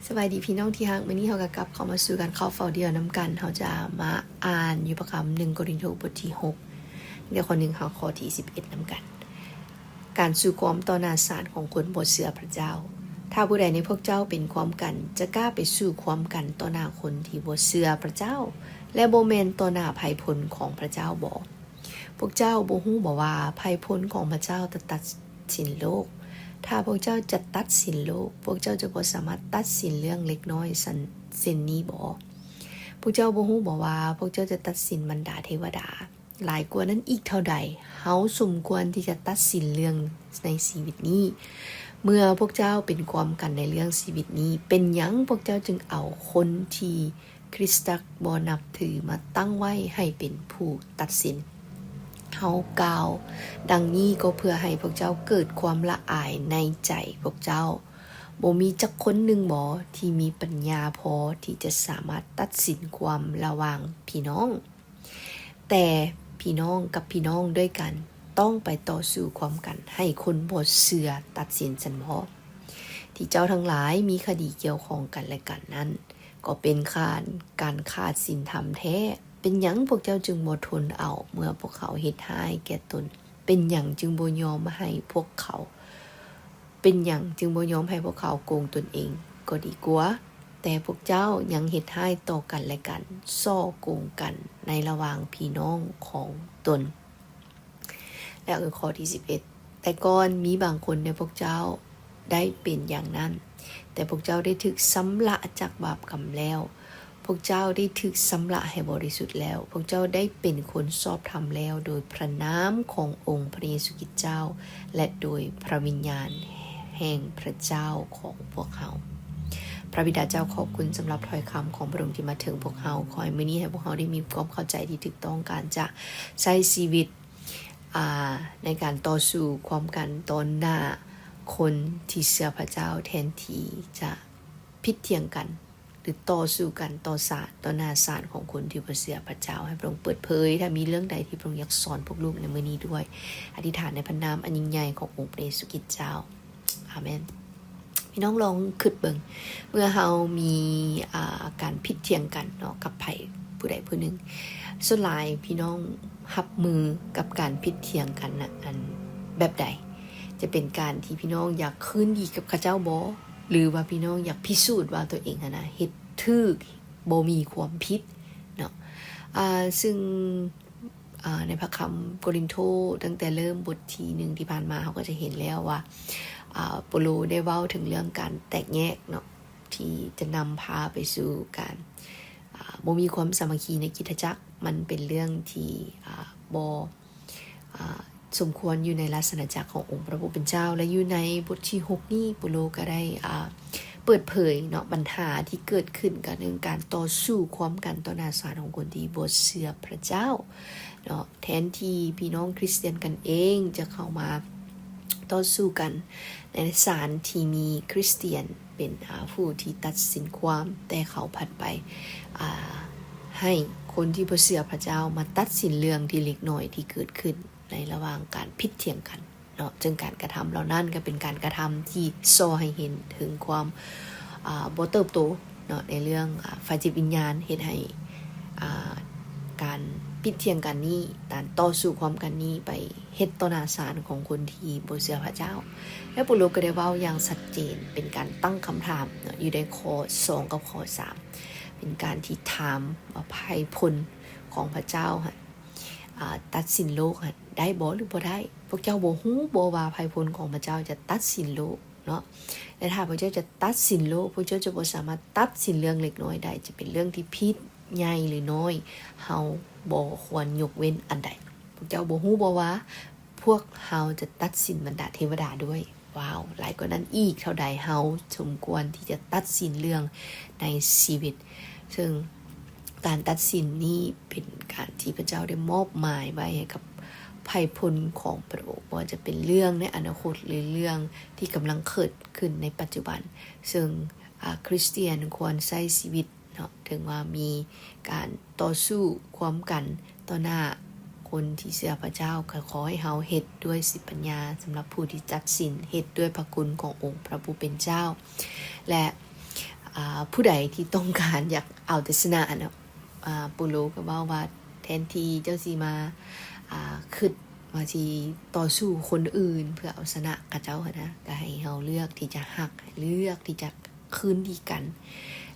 สวัสดีพี่น้องที่ฮักมื้อนี้เฮาก็กลับเข้ามาสู่กันเข้าเฝ้าเดียวนํกันเฮาจะมาอ่านอยู่ประคำ1โครินธ์บทที่6เดี๋ยวคนนึงเฮาข้อที่11นํกันการสู่ความต่อหน้าศาลของคนบ่เชื่อพระเจ้าถ้าผู้ใดในพวกเจ้าเป็นความกันจะกล้าไปสู่ความกันต่อหน้าคนที่บ่เชื่อพระเจ้าและบ่แม่นต่อหน้าภัยพลของพระเจ้าบ่พวกเจ้าบ่ฮู้บ่ว่าภัยพลของพระเจ้าจะตัดสินโลกถ้าพวกเจ้าจะตัดสินโลกพวกเจ้าจะบ่สามารถตัดสินเรื่องเล็กน้อยเส้นนี้บ่พวกเจ้าบ่ฮู้บ่ว่าพวกเจ้าจะตัดสินบรรดาเทวดาหลายกว่านั้นอีกเท่าใดเฮาสมควรที่จะตัดสินเรื่องในชีวิตนี้เมื่อพวกเจ้าเป็นความกันในเรื่องชีวิตนี้เป็นหยังพวกเจ้าจึงเอาคนที่คริสตจักรบ่นับถือมาตั้งไว้ให้เป็นผู้ตัดสินเฮากล่าวดังนี้ก็เพื่อให้พวกเจ้าเกิดความละอายในใจพวกเจ้าบ่มีจักคนหนึ่งบ่ที่มีปัญญาพอที่จะสามารถตัดสินความระหว่างพี่น้องแต่พี่น้องกับพี่น้องด้วยกันต้องไปต่อสู้ความกันให้คนบ่เชื่อตัดสินฉันบ่ที่เจ้าทั้งหลายมีคดีเกี่ยวข้องกันและกันนั้นก็เป็นการขาดศีลธรรมแท้เป็นหยังพวกเจ้าจึงบ่ทนเอาเมื่อพวกเขาเฮ็ดร้ายแก่ตนเป็นหยังจึงบ่ยอมให้พวกเขาเป็นหยังจึงบ่ยอมให้พวกเขาโกงตนเองก็ดีกว่าแต่พวกเจ้ายังเฮ็ดร้ายต่อกันและกันซ่อโกงกันในระหว่างพี่น้องของตนและข้อที่11แต่ก่อนมีบางคนในพวกเจ้าได้เป็นอย่างนั้นแต่พวกเจ้าได้ถูกสำละจากบาปกรรมแล้วพวกเจ้าได้ถูกสำละให้บริสุทธิ์แล้วพวกเจ้าได้เป็นคนชอบธรรมแล้วโดยพระนามขององค์พระเยซูคริสต์เจ้าและโดยพระวิญญาณแห่งพระเจ้าของพวกเขาพระบิดาเจ้าขอบคุณสำหรับถ้อยคำของพระองค์ที่มาถึงพวกเขาขอให้มื้อนี้ให้พวกเขาได้มีความเข้าใจที่ถูกต้องการจะใช้ชีวิตในการต่อสู้ความกันต่อหน้าคนที่เชื่อพระเจ้าแทนที่จะพิดเถียงกันหรือต่อสู้กันต่อหน้าศาลของคนที่บ่เชื่อพระเจ้าให้พระองค์เปิดเผยถ้ามีเรื่องใดที่พระองค์อยากสอนพวกลูกในมื้อนี้ด้วยอธิษฐานในพระนามอันยิ่งใหญ่ขององค์พระเยซูคริสต์เจ้าอาเมนพี่น้องลองคิดเบิ่งเมื่อเฮามีการพิดเถียงกันเนาะกับไผผู้ใดผู้หนึ่งส่วนหลายพี่น้องรับมือกับการพิดเถียงกันน่ะอันแบบใดจะเป็นการที่พี่น้องอยากคืนดีกับเขาเจ้าบ่หรือว่าพี่น้องอยากพิสูจน์ว่าตัวเองนะเฮ็ดถูกบ่มีความผิดเนาะซึ่งในพระคำโครินโธตั้งแต่เริ่มบทที่1ที่ผ่านมาเราก็จะเห็นแล้วว่าเปโลได้เว้าถึงเรื่องการแตกแยกเนาะที่จะนำพาไปสู่การบ่มีความสามัคคีในคริสตจักรมันเป็นเรื่องที่บ่สมควรอยู่ในลักษณะจักรขององค์พระผู้เป็นเจ้าและอยู่ในบทที่6นี้เปโลก็ได้เปิดเผยเนาะปัญหาที่เกิดขึ้นกับเรื่องการต่อสู้ความกันต่อหน้าศาลของคนที่บ่เชื่อพระเจ้าเนาะแทนที่พี่น้องคริสเตียนกันเองจะเข้ามาต่อสู้กันในศาลที่มีคริสเตียนเป็นผู้ที่ตัดสินความแต่เขาผัดไปให้คนที่บ่เชื่อพระเจ้ามาตัดสินเรื่องที่เล็กน้อยที่เกิดขึ้นในระหว่างการพิดเถียงกันเนาะจึงการกระทำเหล่านั้นก็เป็นการกระทำที่ส่อให้เห็นถึงความบ่เติบโตเนาะในเรื่องฝ่ายจิตวิญญาณเฮ็ดให้การพิดเถียงกันนี้การต่อสู้ความกันนี้ไปเฮ็ดต่อหน้าศาลของคนที่บ่เชื่อพระเจ้าและปุโรก็ได้เว้าอย่างชัดเจนเป็นการตั้งคำถามเนาะอยู่ในข้อ2กับข้อ3เป็นการที่ถามว่าภัยพลของพระเจ้าตัดสินโลกได้บ่หรือบ่ได้พวกเจ้าบ่ฮู้บ่ว่าภัยพลของพระเจ้าจะตัดสินโลกเนาะและถ้าพระเจ้าจะตัดสินโลกพระเจ้าจะบ่สามารถตัดสินเรื่องเล็กน้อยได้จะเป็นเรื่องที่ผิดใหญ่หรือน้อยเฮาบ่ควรยกเว้นอันใดพวกเจ้าบ่ฮู้บ่ว่าพวกเฮาจะตัดสินบรรดาเทวดาด้วยว้าวหลายกว่านั้นอีกเท่าใดเฮาสมควรที่จะตัดสินเรื่องในชีวิตซึ่งการตัดสินนี้เป็นการที่พระเจ้าได้มอบหมายไว้ให้กับภัยพลของพระองค์ว่าจะเป็นเรื่องในอนาคตหรือเรื่องที่กำลังเกิดขึ้นในปัจจุบันซึ่งคริสเตียนควรใช้ชีวิตเนาะถึงว่ามีการต่อสู้ความกันต่อหน้าคนที่เชื่อพระเจ้าก็ขอให้เฮาเฮ็ดด้วยสิปัญญาสำหรับผู้ที่ตัดสินเฮ็ดด้วยพระคุณขององค์พระผู้เป็นเจ้าและ ผู้ใดที่ต้องการอยากเอาแต่ชนะเนาะปูโลก็ว่าแทนที่เจ้าสิมาคิดว่าสิต่อสู้คนอื่นเพื่อเอาชนะกับเจ้านะก็ให้เฮาเลือกที่จะฮักเลือกที่จะคืนดีกัน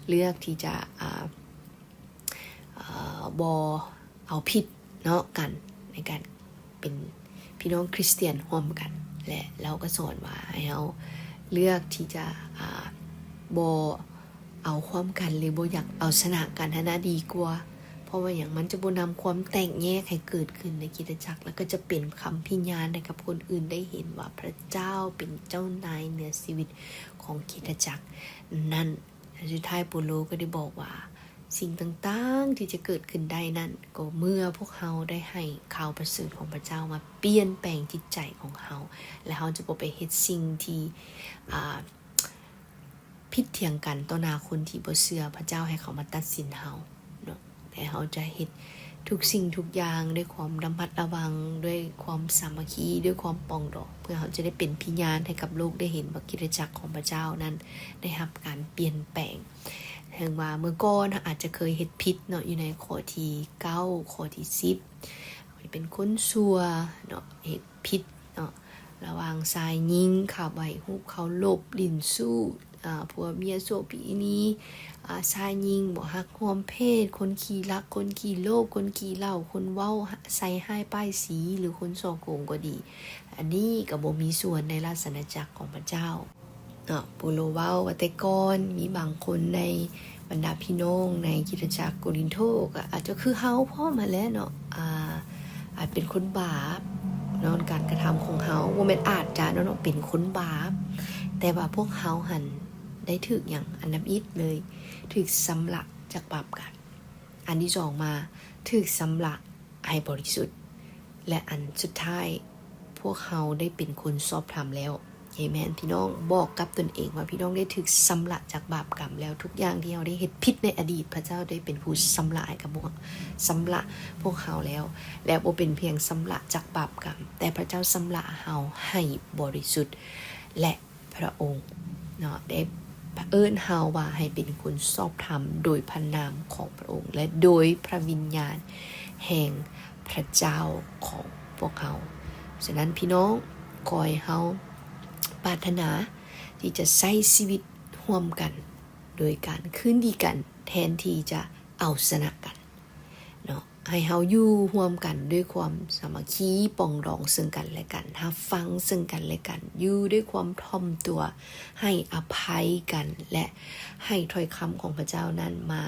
เลือกที่จะบ่เอาผิดเนาะกันในการเป็นพี่น้องคริสเตียนร่วมกันและเราก็สอนว่าให้เราเลือกที่จะบ่เอาความกันหรือบ่อยากเอาชนะกันนะดีกว่าเพราะว่าอย่างมันจะบ่นำความแตกแยกให้เกิดขึ้นในคริสตจักรแล้วก็จะเป็นคำพิญญาณให้กับคนอื่นได้เห็นว่าพระเจ้าเป็นเจ้านายเหนือชีวิตของคริสตจักรนั่นสุดท้ายเปาโลก็ได้บอกว่าสิ่งต่างๆที่จะเกิดขึ้นได้นั้นก็เมื่อพวกเราได้ให้ข่าวประเสริฐของพระเจ้ามาเปลี่ยนแปลงจิตใจของเราและเราจะบ่ไปเฮ็ดสิ่งที่ผิดเถียงกันต่อหน้าคนที่บ่เชื่อพระเจ้าให้เขามาตัดสินเราเนาะแต่เราจะเฮ็ดทุกสิ่งทุกอย่างด้วยความระมัดระวังด้วยความสามัคคีด้วยความปรองดองเพื่อเราจะได้เป็นพยานให้กับโลกได้เห็นว่าคริสตจักรของพระเจ้านั้นได้รับการเปลี่ยนแปลงถึงว่าเมื่อก่อนอาจจะเคยเฮ็ดผิดเนาะอยู่ในข้อที่9ข้อที่10เป็นคนชั่วเนาะเฮ็ดผิดเนาะระหว่างชายหญิงข้าไว้ฮู้เขาลบลิ้นสู้ผัวเมียโสปีนี้ชายหญิงบ่ฮักร่วมเพศคนขี้รักคนขี้โลภคนขี้เหล้าคนเว้าใส่ให้ป้ายสีหรือคนส่อโกงก็ดีอันนี้ก็บ่มีส่วนในราชอาณาจักรของพระเจ้าเนาะปูโลเว้าว่าแต่ก่อนมีบางคนในบรรดาพี่น้องในคริสตจักรโกรินโธก็อาจจะคือเฮาพ่อมาแล้วเนาะอาจเป็นคนบาปเนาะการกระทำของเฮาบ่แม่นอาจจะเนาะเป็นคนบาปแต่ว่าพวกเฮาหันได้ถึกอย่างอันดับอีกเลยถึกสำลักจากบาปกันอันที่สองมาถึกสำลักให้บริสุทธิ์และอันสุดท้ายพวกเฮาได้เป็นคนชอบธรรมแล้วเอเมนพี่น้องบอกกับตนเองว่าพี่น้องได้ถึกสำละจากบาปกรรมแล้วทุกอย่างที่เราได้เฮ็ดผิดในอดีตพระเจ้าได้เป็นผู้สำละให้กับพวกสำละพวกเขาแล้วและบ่เป็นเพียงสำละจากบาปกรรมแต่พระเจ้าสำละเฮาให้บริสุทธิ์และพระองค์เนาะได้เอิ้นเฮาว่าให้เป็นคนชอบธรรมโดยพระนามของพระองค์และโดยพระวิญญาณแห่งพระเจ้าของพวกเขาฉะนั้นพี่น้องขอให้เฮาปรารถนาที่จะใช้ชีวิตร่วมกันโดยการคืนดีกันแทนที่จะเอาชนะกันเนาะให้เฮาอยู่ร่วมกันด้วยความสามัคคีปรองดองซึ่งกันและกันรับฟังซึ่งกันและกันอยู่ด้วยความถ่อมตัวให้อภัยกันและให้ถ้อยคำของพระเจ้านั้นมา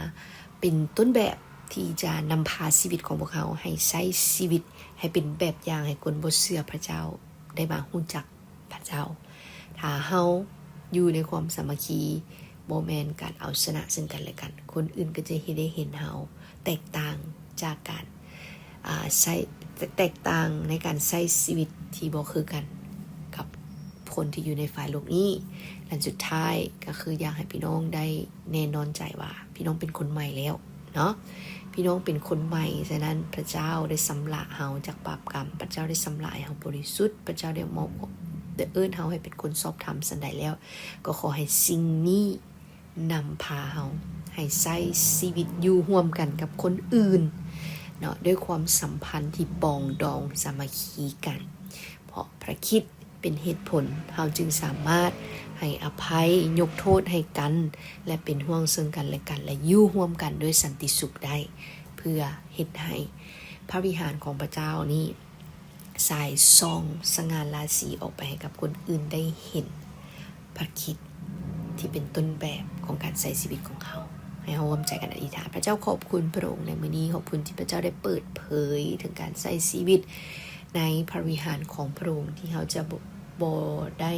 เป็นต้นแบบที่จะนำพาชีวิตของพวกเขาให้ใช้ชีวิตให้เป็นแบบอย่างให้คนบ่เชื่อพระเจ้าได้มารู้จักพระเจ้าถ้าเฮาอยู่ในความสามัคคีบ่แม่นการเอาชนะซึ่งกันและกันคนอื่นก็จะได้เห็นเฮาแตกต่างจากการใช้แตกต่างในการใช้ชีวิตที่บ่คือกันกับคนที่อยู่ในฝ่ายโลกนี้และสุดท้ายก็คืออยากให้พี่น้องได้แน่นอนใจว่าพี่น้องเป็นคนใหม่แล้วเนาะพี่น้องเป็นคนใหม่ฉะนั้นพระเจ้าได้สำละเฮาจากบาปกรรมพระเจ้าได้สำละเฮาบริสุทธิ์พระเจ้าได้มอบเอิ้นเฮาให้เป็นคนชอบธรรมสันใดแล้วก็ขอให้สิ่งนี้นำพาเฮาให้ใช้ชีวิตอยู่ร่วมกันกับคนอื่นเนาะด้วยความสัมพันธ์ที่ปรองดองสามัคคีกันเพราะพระคริสต์เป็นเหตุผลเฮาจึงสามารถให้อภัยยกโทษให้กันและเป็นห่วงซึ่งกันและกันและอยู่ร่วมกันด้วยสันติสุขได้เพื่อเฮ็ดให้พระวิหารของพระเจ้านี้สายส่องสง่าราศีออกไปให้กับคนอื่นได้เห็นพระคริสต์ที่เป็นต้นแบบของการใช้ชีวิตของเขาให้เราร่วมใจกันอธิษฐานพระเจ้าขอบคุณพระองค์ในมื้อนี้ขอบคุณที่พระเจ้าได้เปิดเผยถึงการใช้ชีวิตในพระวิหารของพระองค์ที่เราจะบ่ได้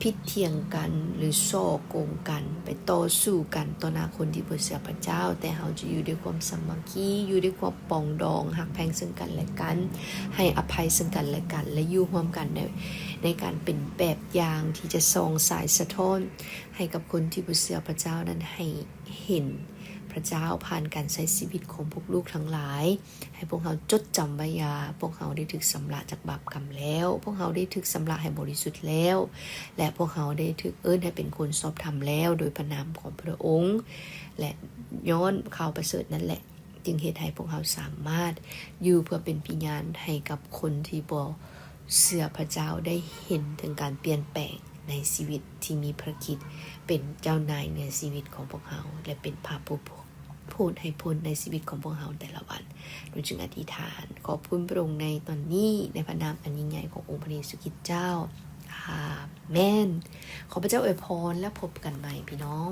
พิดเถียงกันหรือส่อโกงกันไปต่อสู้กันต่อหน้าคนที่บ่เชื่อพระเจ้าแต่เราจะอยู่ด้วยความสามัคคีอยู่ด้วยความปรองดองหักแพงซึ่งกันและกันให้อภัยซึ่งกันและกันและอยู่ร่วมกันในการเป็นแบบอย่างที่จะส่องสายสะท้อนให้กับคนที่บ่เชื่อพระเจ้านั้นให้เห็น พระเจ้าผ่านการใช้ชีวิตของพวกลูกทั้งหลายให้พวกเขาจดจำไว้ว่าพวกเขาได้ถูกสำระจากบาปกรรมแล้วพวกเขาได้ถูกสำระให้บริสุทธิ์แล้วและพวกเขาได้ถูกเอิ้นให้เป็นคนชอบธรรมแล้วโดยพระนามของพระองค์และย้อนข่าวประเสริฐนั่นแหละจึงเหตุให้พวกเขาสามารถอยู่เพื่อเป็นพยานให้กับคนที่บ่เชื่อพระเจ้าได้เห็นถึงการเปลี่ยนแปลงในชีวิตที่มีพระคริสต์เป็นเจ้านายในชีวิตของพวกเขาและเป็นพระผู้พูดให้พ้นในชีวิตของพวกเขาแต่ละวันโดยจึงอธิษฐานขอบคุณพระองค์ในตอนนี้ในพระนามอันยิ่งใหญ่ขององค์พระเยซูคริสต์เจ้าอาเมนขอพระเจ้าอวยพรและพบกันใหม่พี่น้อง